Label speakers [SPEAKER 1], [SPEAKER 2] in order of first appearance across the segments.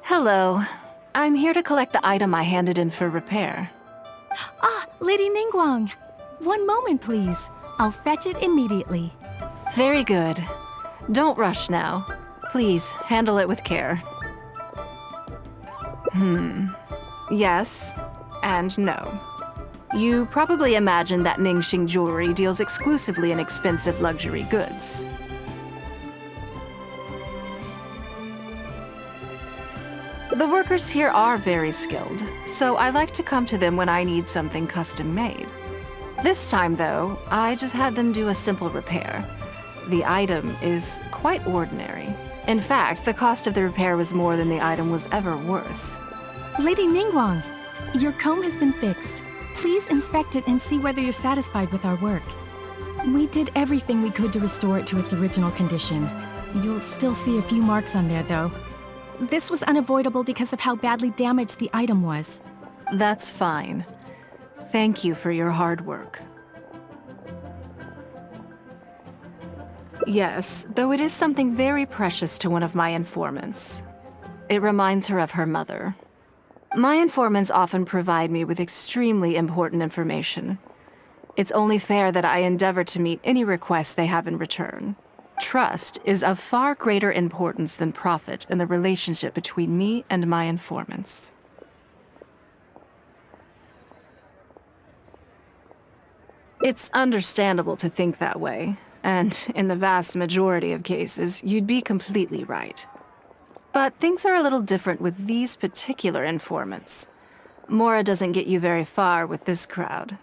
[SPEAKER 1] Hello. I'm here to collect the item I handed in for repair.
[SPEAKER 2] Ah, Lady Ningguang. One moment, please. I'll fetch it immediately.
[SPEAKER 1] Very good. Don't rush now. Please, handle it with care. Yes and no. You probably imagine that Mingxing Jewelry deals exclusively in expensive luxury goods. The workers here are very skilled, so I like to come to them when I need something custom-made. This time, though, I just had them do a simple repair. The item is quite ordinary. In fact, the cost of the repair was more than the item was ever worth.
[SPEAKER 2] Lady Ningguang, your comb has been fixed. Please inspect it and see whether you're satisfied with our work. We did everything we could to restore it to its original condition. You'll still see a few marks on there, though. This was unavoidable because of how badly damaged the item was.
[SPEAKER 1] That's fine. Thank you for your hard work. Yes, though it is something very precious to one of my informants. It reminds her of her mother. My informants often provide me with extremely important information. It's only fair that I endeavor to meet any requests they have in return. Trust is of far greater importance than profit in the relationship between me and my informants. It's understandable to think that way, and in the vast majority of cases, you'd be completely right. But things are a little different with these particular informants. Mora doesn't get you very far with this crowd.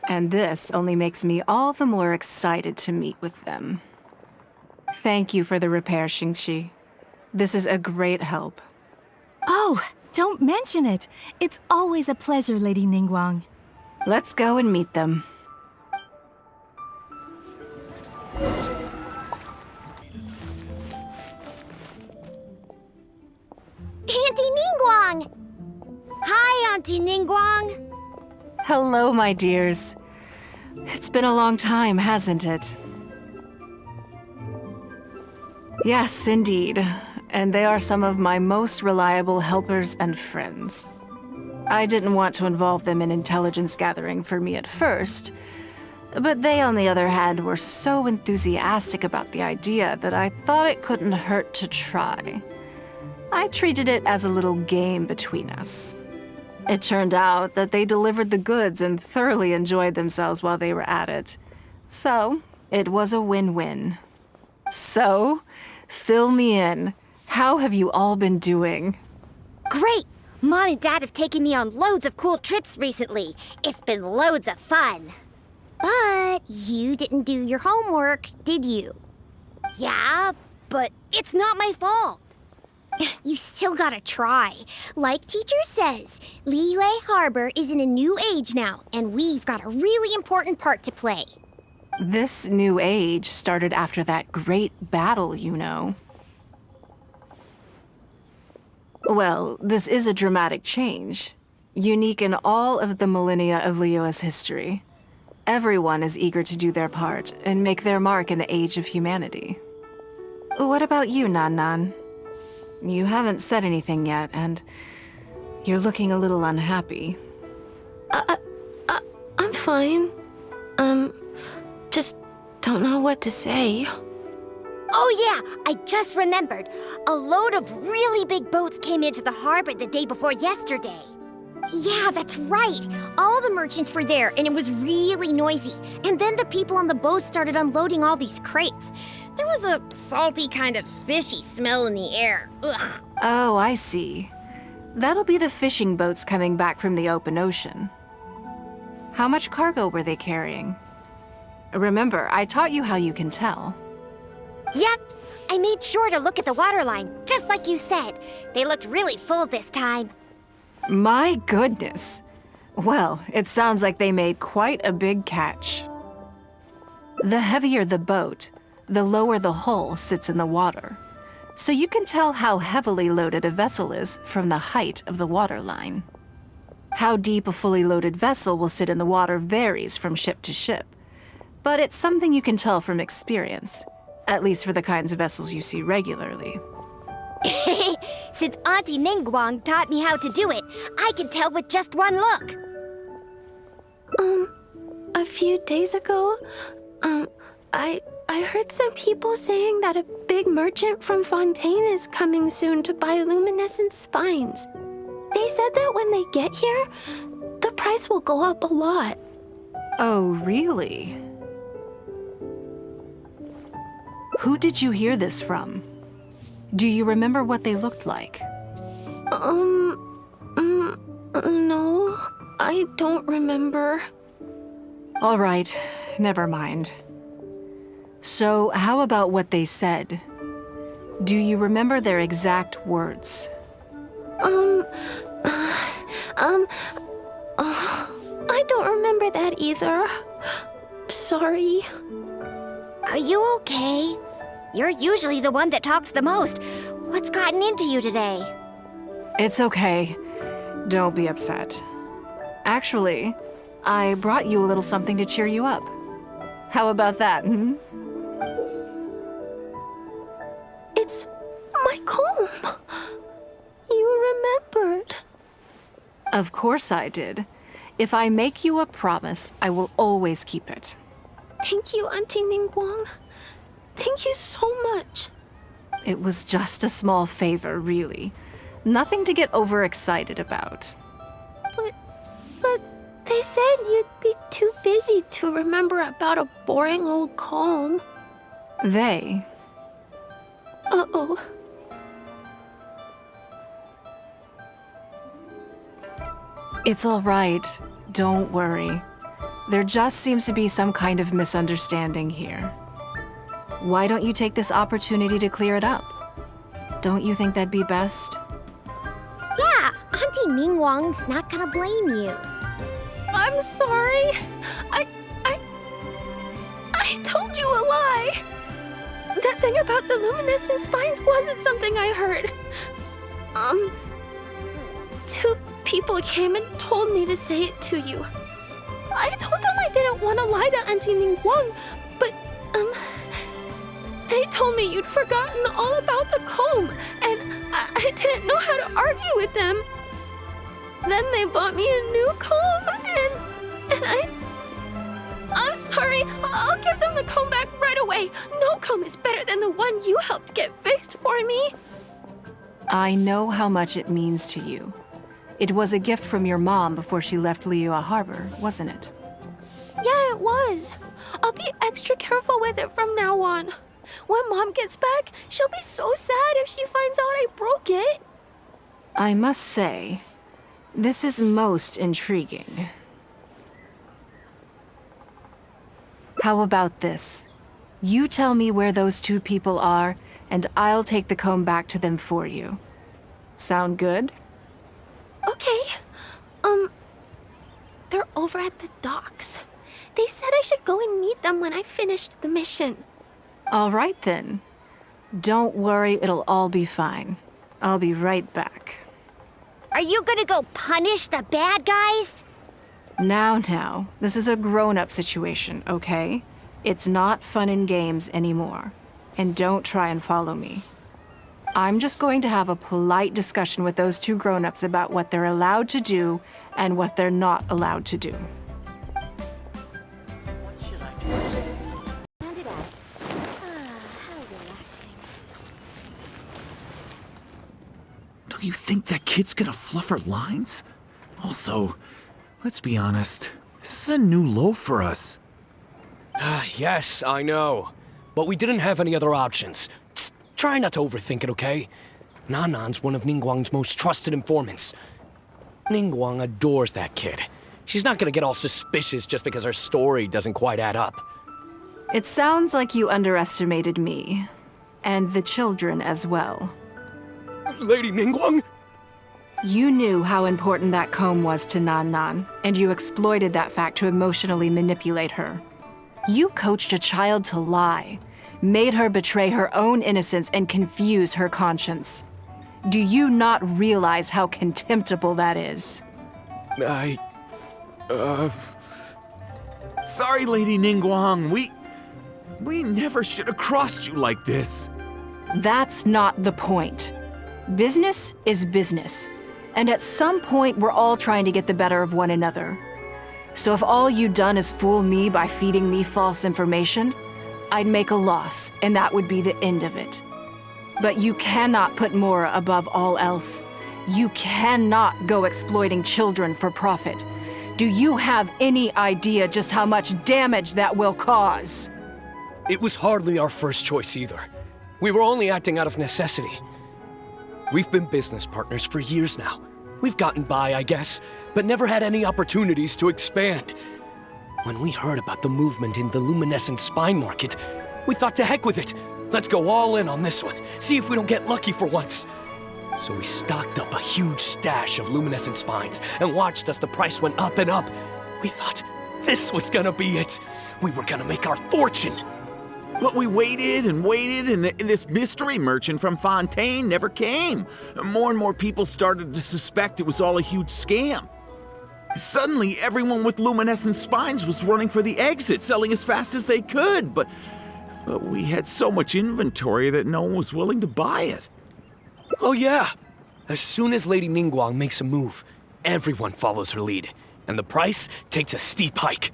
[SPEAKER 1] And this only makes me all the more excited to meet with them. Thank you for the repair, Xingqi. This is a great help.
[SPEAKER 2] Oh, don't mention it. It's always a pleasure, Lady Ningguang.
[SPEAKER 1] Let's go and meet them.
[SPEAKER 3] Auntie Ningguang! Hi, Auntie Ningguang!
[SPEAKER 1] Hello, my dears. It's been a long time, hasn't it? Yes, indeed. And they are some of my most reliable helpers and friends. I didn't want to involve them in intelligence gathering for me at first, but they, on the other hand, were so enthusiastic about the idea that I thought it couldn't hurt to try. I treated it as a little game between us. It turned out that they delivered the goods and thoroughly enjoyed themselves while they were at it. So, it was a win-win. So, fill me in. How have you all been doing?
[SPEAKER 3] Great! Mom and Dad have taken me on loads of cool trips recently. It's been loads of fun. But you didn't do your homework, did you? Yeah, but it's not my fault. You still gotta try. Like teacher says, Liyue Harbor is in a new age now, and we've got a really important part to play.
[SPEAKER 1] This new age started after that great battle, you know. Well, this is a dramatic change, unique in all of the millennia of Liyue's history. Everyone is eager to do their part and make their mark in the age of humanity. What about you, Nan? You haven't said anything yet, and you're looking a little unhappy.
[SPEAKER 4] I'm fine. Just don't know what to say.
[SPEAKER 3] Oh yeah, I just remembered. A load of really big boats came into the harbor the day before yesterday. Yeah, that's right. All the merchants were there, and it was really noisy. And then the people on the boat started unloading all these crates. There was a salty kind of fishy smell in the air. Ugh.
[SPEAKER 1] Oh, I see. That'll be the fishing boats coming back from the open ocean. How much cargo were they carrying? Remember, I taught you how you can tell.
[SPEAKER 3] Yep, I made sure to look at the waterline, just like you said. They looked really full this time.
[SPEAKER 1] My goodness. Well, it sounds like they made quite a big catch. The heavier the boat, the lower the hull sits in the water. So you can tell how heavily loaded a vessel is from the height of the waterline. How deep a fully loaded vessel will sit in the water varies from ship to ship, but it's something you can tell from experience, at least for the kinds of vessels you see regularly.
[SPEAKER 3] Since Auntie Ningguang taught me how to do it, I can tell with just one look.
[SPEAKER 4] A few days ago, I heard some people saying that a big merchant from Fontaine is coming soon to buy luminescent spines. They said that when they get here, the price will go up a lot.
[SPEAKER 1] Oh, really? Who did you hear this from? Do you remember what they looked like?
[SPEAKER 4] No, I don't remember.
[SPEAKER 1] All right, never mind. So, how about what they said? Do you remember their exact words?
[SPEAKER 4] I don't remember that either. Sorry.
[SPEAKER 3] Are you okay? You're usually the one that talks the most. What's gotten into you today?
[SPEAKER 1] It's okay. Don't be upset. Actually, I brought you a little something to cheer you up. How about that, hmm?
[SPEAKER 4] It's my comb. You remembered.
[SPEAKER 1] Of course I did. If I make you a promise, I will always keep it.
[SPEAKER 4] Thank you, Auntie Ningguang. Thank you so much.
[SPEAKER 1] It was just a small favor, really. Nothing to get overexcited about.
[SPEAKER 4] But they said you'd be too busy to remember about a boring old comb.
[SPEAKER 1] They?
[SPEAKER 4] Uh-oh.
[SPEAKER 1] It's all right. Don't worry. There just seems to be some kind of misunderstanding here. Why don't you take this opportunity to clear it up? Don't you think that'd be best?
[SPEAKER 3] Yeah, Auntie Ningguang's not gonna blame you.
[SPEAKER 4] I'm sorry. I told you a lie. That thing about the luminescent spines wasn't something I heard. Two people came and told me to say it to you. I told them I didn't want to lie to Auntie Ningguang, but, they told me you'd forgotten all about the comb, and I didn't know how to argue with them. Then they bought me a new comb, and I'm sorry, I'll give them the comb back right away. No comb is better than the one you helped get fixed for me.
[SPEAKER 1] I know how much it means to you. It was a gift from your mom before she left Liyue Harbor, wasn't it?
[SPEAKER 4] Yeah, it was. I'll be extra careful with it from now on. When Mom gets back, she'll be so sad if she finds out I broke it.
[SPEAKER 1] I must say, this is most intriguing. How about this? You tell me where those two people are, and I'll take the comb back to them for you. Sound good?
[SPEAKER 4] Okay. They're over at the docks. They said I should go and meet them when I finished the mission.
[SPEAKER 1] All right then. Don't worry, it'll all be fine. I'll be right back.
[SPEAKER 3] Are you gonna go punish the bad guys?
[SPEAKER 1] Now, this is a grown-up situation, okay? It's not fun and games anymore. And don't try and follow me. I'm just going to have a polite discussion with those two grown-ups about what they're allowed to do and what they're not allowed to do.
[SPEAKER 3] Hand it out. How relaxing.
[SPEAKER 5] Do you think that kid's gonna fluff her lines? Also, let's be honest, this is a new low for us.
[SPEAKER 6] Yes, I know. But we didn't have any other options. Just try not to overthink it, okay? Nanan's one of Ningguang's most trusted informants. Ningguang adores that kid. She's not gonna get all suspicious just because her story doesn't quite add up.
[SPEAKER 1] It sounds like you underestimated me. And the children as well.
[SPEAKER 6] Lady Ningguang?
[SPEAKER 1] You knew how important that comb was to Nan, and you exploited that fact to emotionally manipulate her. You coached a child to lie, made her betray her own innocence and confuse her conscience. Do you not realize how contemptible that is?
[SPEAKER 5] Sorry, Lady Ningguang, we never should have crossed you like this.
[SPEAKER 1] That's not the point. Business is business, and at some point we're all trying to get the better of one another. So if all you've done is fool me by feeding me false information, I'd make a loss, and that would be the end of it. But you cannot put Mora above all else. You cannot go exploiting children for profit. Do you have any idea just how much damage that will cause?
[SPEAKER 6] It was hardly our first choice either. We were only acting out of necessity. We've been business partners for years now. We've gotten by, I guess, but never had any opportunities to expand. When we heard about the movement in the luminescent spine market, we thought to heck with it. Let's go all in on this one, see if we don't get lucky for once. So we stocked up a huge stash of luminescent spines and watched as the price went up and up. We thought this was gonna be it. We were gonna make our fortune.
[SPEAKER 5] But we waited and waited, and this mystery merchant from Fontaine never came. More and more people started to suspect it was all a huge scam. Suddenly, everyone with luminescent spines was running for the exit, selling as fast as they could, but we had so much inventory that no one was willing to buy it.
[SPEAKER 6] Oh yeah! As soon as Lady Ningguang makes a move, everyone follows her lead, and the price takes a steep hike.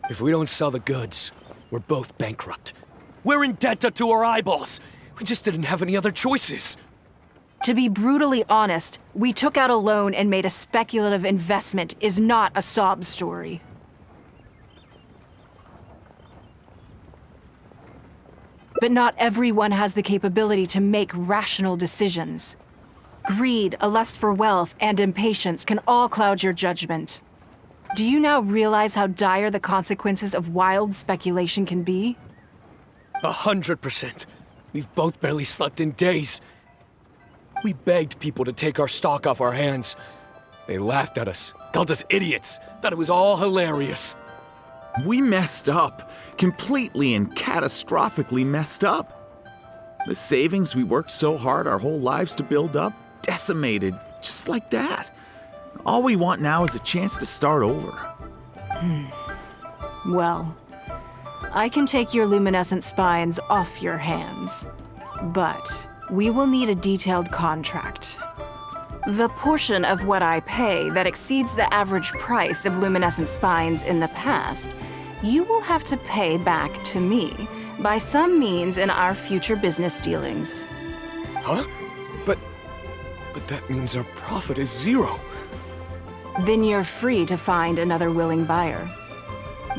[SPEAKER 6] If we don't sell the goods, we're both bankrupt. We're in debt up to our eyeballs. We just didn't have any other choices.
[SPEAKER 1] To be brutally honest, we took out a loan and made a speculative investment is not a sob story. But not everyone has the capability to make rational decisions. Greed, a lust for wealth, and impatience can all cloud your judgment. Do you now realize how dire the consequences of wild speculation can be?
[SPEAKER 6] 100%. We've both barely slept in days. We begged people to take our stock off our hands. They laughed at us, called us idiots, thought it was all hilarious.
[SPEAKER 5] We messed up. Completely and catastrophically messed up. The savings we worked so hard our whole lives to build up, decimated, just like that. All we want now is a chance to start over.
[SPEAKER 1] Well, I can take your luminescent spines off your hands, but we will need a detailed contract. The portion of what I pay that exceeds the average price of luminescent spines in the past, you will have to pay back to me by some means in our future business dealings.
[SPEAKER 6] Huh? But that means our profit is zero.
[SPEAKER 1] Then you're free to find another willing buyer.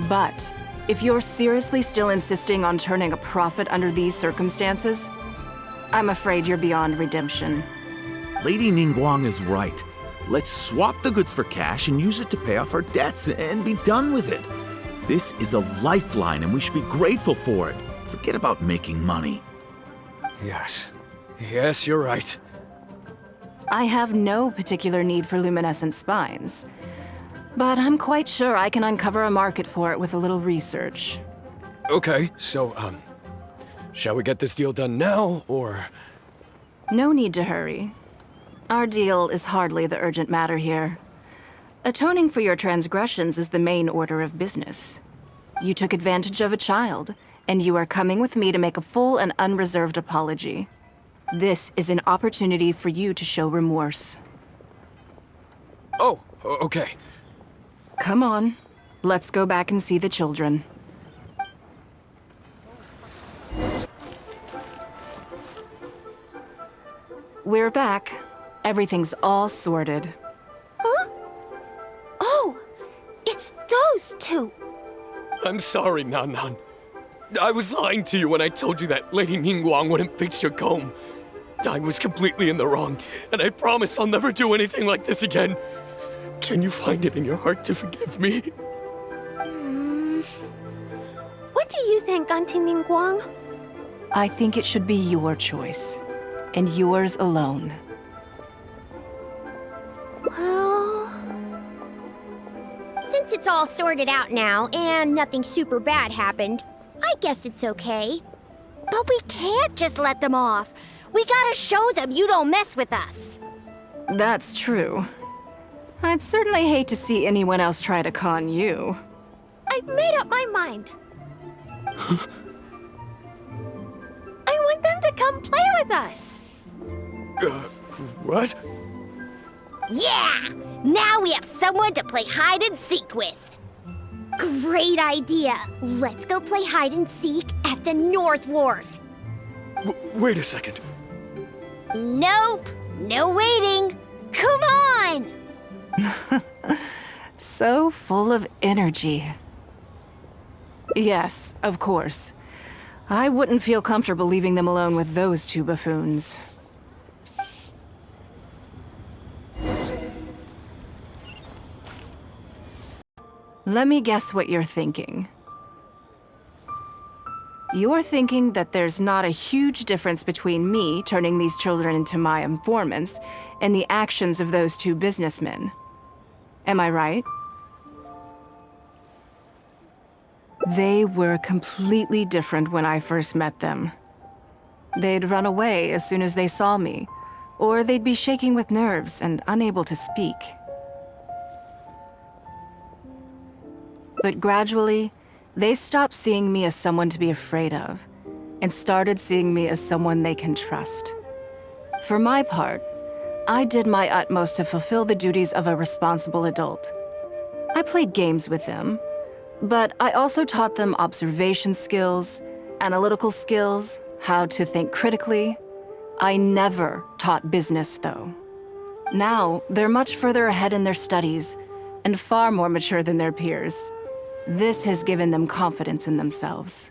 [SPEAKER 1] But if you're seriously still insisting on turning a profit under these circumstances, I'm afraid you're beyond redemption.
[SPEAKER 5] Lady Ningguang is right. Let's swap the goods for cash and use it to pay off our debts and be done with it. This is a lifeline and we should be grateful for it. Forget about making money.
[SPEAKER 6] Yes, you're right.
[SPEAKER 1] I have no particular need for luminescent spines, but I'm quite sure I can uncover a market for it with a little research.
[SPEAKER 6] Okay, so, shall we get this deal done now, or?
[SPEAKER 1] No need to hurry. Our deal is hardly the urgent matter here. Atoning for your transgressions is the main order of business. You took advantage of a child, and you are coming with me to make a full and unreserved apology. This is an opportunity for you to show remorse.
[SPEAKER 6] Oh, okay.
[SPEAKER 1] Come on, let's go back and see the children. We're back. Everything's all sorted.
[SPEAKER 4] Huh? Oh, it's those two.
[SPEAKER 6] I'm sorry, Nan. I was lying to you when I told you that Lady Ningguang wouldn't fix your comb. I was completely in the wrong, and I promise I'll never do anything like this again. Can you find it in your heart to forgive me?
[SPEAKER 4] What do you think, Auntie Ningguang?
[SPEAKER 1] I think it should be your choice, and yours alone.
[SPEAKER 3] Well, since it's all sorted out now and nothing super bad happened, I guess it's okay. But we can't just let them off. We gotta show them you don't mess with us.
[SPEAKER 1] That's true. I'd certainly hate to see anyone else try to con you.
[SPEAKER 4] I've made up my mind. I want them to come play with us.
[SPEAKER 6] What?
[SPEAKER 3] Yeah! Now we have someone to play hide and seek with. Great idea. Let's go play hide and seek at the North Wharf.
[SPEAKER 6] Wait a second.
[SPEAKER 3] Nope. No waiting. Come on!
[SPEAKER 1] So full of energy. Yes, of course. I wouldn't feel comfortable leaving them alone with those two buffoons. Let me guess what you're thinking. You're thinking that there's not a huge difference between me turning these children into my informants and the actions of those two businessmen. Am I right? They were completely different when I first met them. They'd run away as soon as they saw me, or they'd be shaking with nerves and unable to speak. But gradually, they stopped seeing me as someone to be afraid of, and started seeing me as someone they can trust. For my part, I did my utmost to fulfill the duties of a responsible adult. I played games with them, but I also taught them observation skills, analytical skills, how to think critically. I never taught business, though. Now, they're much further ahead in their studies, and far more mature than their peers. This has given them confidence in themselves.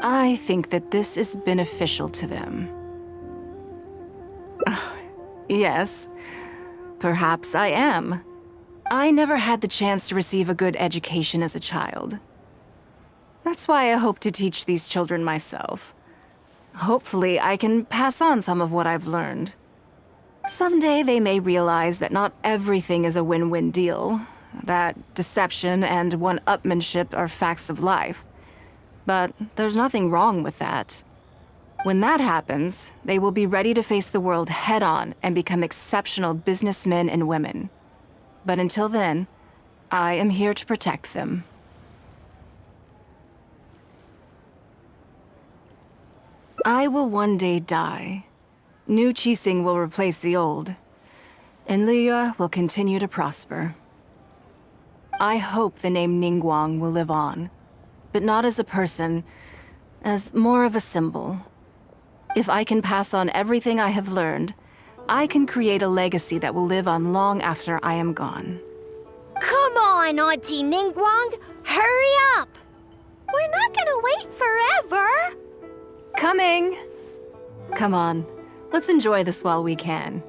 [SPEAKER 1] I think that this is beneficial to them. Yes, perhaps I am. I never had the chance to receive a good education as a child. That's why I hope to teach these children myself. Hopefully, I can pass on some of what I've learned. Someday they may realize that not everything is a win-win deal, that deception and one-upmanship are facts of life. But there's nothing wrong with that. When that happens, they will be ready to face the world head-on and become exceptional businessmen and women. But until then, I am here to protect them. I will one day die. New Qixing will replace the old, and Liyue will continue to prosper. I hope the name Ningguang will live on, but not as a person, as more of a symbol. If I can pass on everything I have learned, I can create a legacy that will live on long after I am gone.
[SPEAKER 3] Come on, Auntie Ningguang! Hurry up! We're not gonna wait forever!
[SPEAKER 1] Coming! Come on, let's enjoy this while we can.